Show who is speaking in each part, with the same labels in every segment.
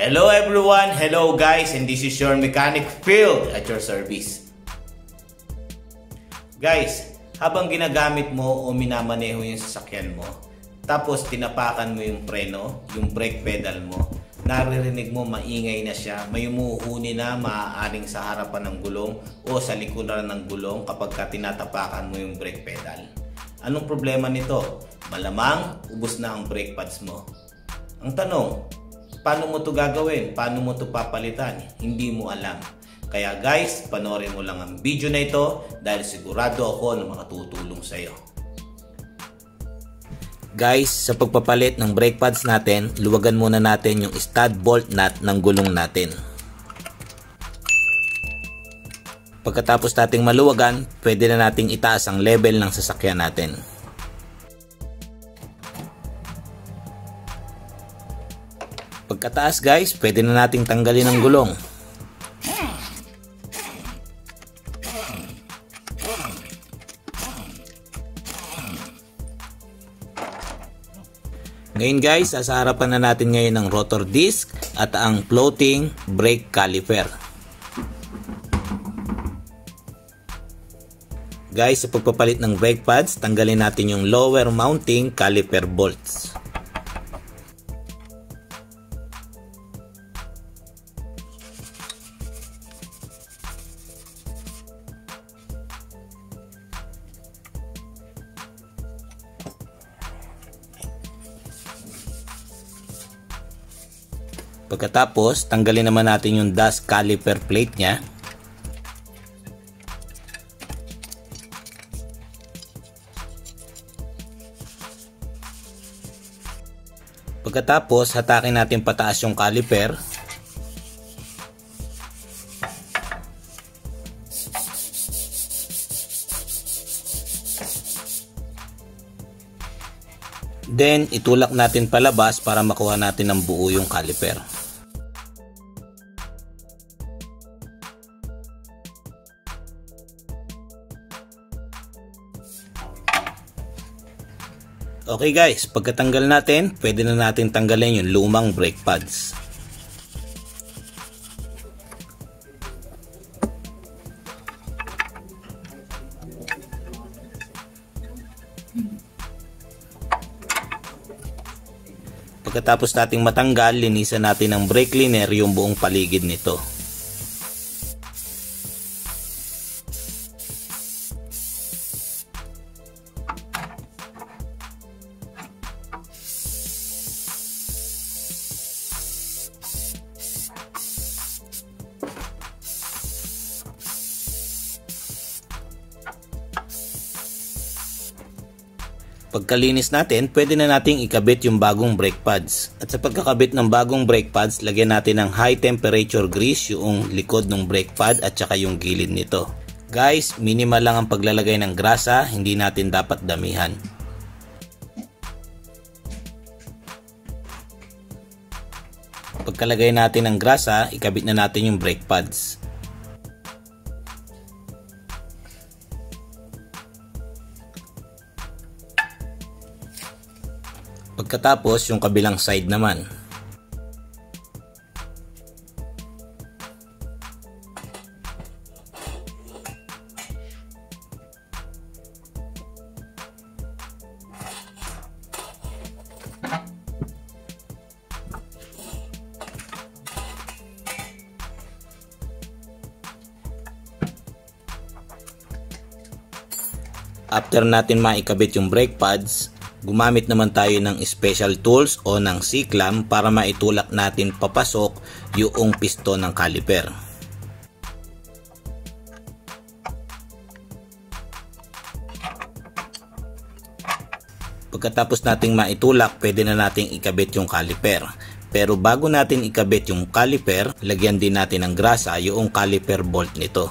Speaker 1: Hello everyone, hello guys, and this is your mechanic Phil at your service. Guys, habang ginagamit mo o minamaneho yung sasakyan mo, tapos tinapakan mo yung preno, yung brake pedal mo, naririnig mo maingay na siya, may umuhuni na maaaring sa harapan ng gulong o sa likuran ng gulong kapag tinatapakan mo yung brake pedal. Anong problema nito? Malamang ubos na ang brake pads mo. Ang tanong, paano mo to gagawin? Paano mo to papalitan? Hindi mo alam. Kaya guys, panoorin mo lang ang video na ito dahil sigurado ako na makatutulong sa iyo. Guys, sa pagpapalit ng brake pads natin, luwagan muna natin yung stud bolt nut ng gulong natin. Pagkatapos nating maluwagan, pwede na nating itaas ang level ng sasakyan natin. Pagkataas guys, pwede na nating tanggalin ang gulong. Ngayon guys, sa harapan na natin ngayon ang rotor disc at ang floating brake caliper. Guys, sa pagpapalit ng brake pads, tanggalin natin yung lower mounting caliper bolts. Pagkatapos, tanggalin naman natin yung dust caliper plate nya. Pagkatapos, hatakin natin pataas yung caliper. Then, itulak natin palabas para makuha natin ng buo yung caliper. Okay guys, pagkatanggal natin, pwede na natin tanggalin yung lumang brake pads. Pagkatapos nating matanggal, linisan natin ng brake cleaner yung buong paligid nito. Pagkalinis natin, pwede na nating ikabit yung bagong brake pads. At sa pagkakabit ng bagong brake pads, lagyan natin ng high temperature grease yung likod ng brake pad at saka yung gilid nito. Guys, minimal lang ang paglalagay ng grasa, hindi natin dapat damihan. Pagkalagay natin ng grasa, ikabit na natin yung brake pads. Pagkatapos, yung kabilang side naman. After natin maikabit yung brake pads, gumamit naman tayo ng special tools o ng C-clamp para maitulak natin papasok yung piston ng caliper. Pagkatapos nating maitulak, pwede na nating ikabit yung caliper. Pero bago natin ikabit yung caliper, lagyan din natin ng grasa yung caliper bolt nito.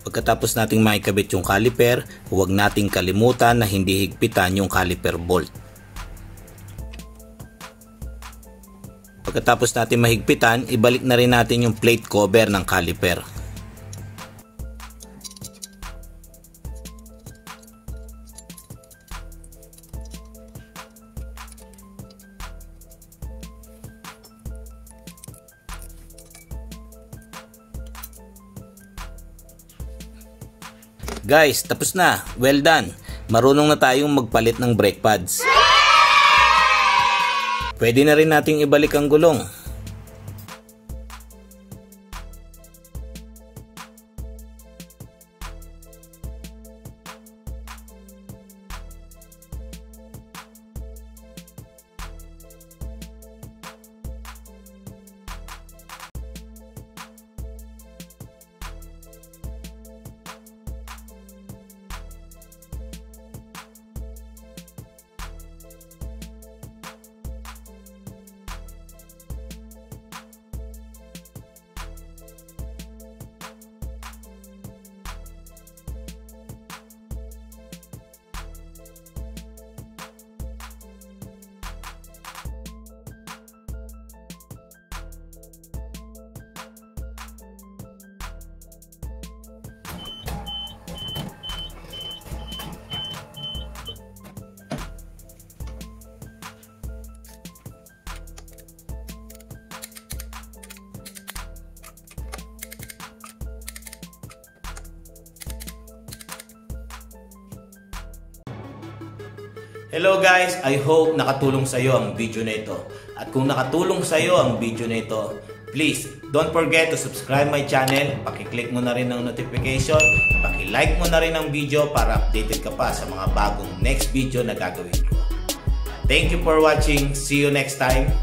Speaker 1: Pagkatapos nating maikabit yung caliper, huwag nating kalimutan na hindi higpitan yung caliper bolt. Pagkatapos natin mahigpitan, ibalik na rin natin yung plate cover ng caliper. Guys, tapos na. Well done. Marunong na tayong magpalit ng brake pads. Pwede na rin nating ibalik ang gulong. Hello guys, I hope nakatulong sa iyo ang video na ito. At kung nakatulong sa iyo ang video na ito, please don't forget to subscribe my channel, paki-click mo na rin ang notification, paki-like mo na rin ang video para updated ka pa sa mga bagong next video na gagawin ko. Thank you for watching. See you next time.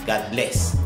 Speaker 1: God bless.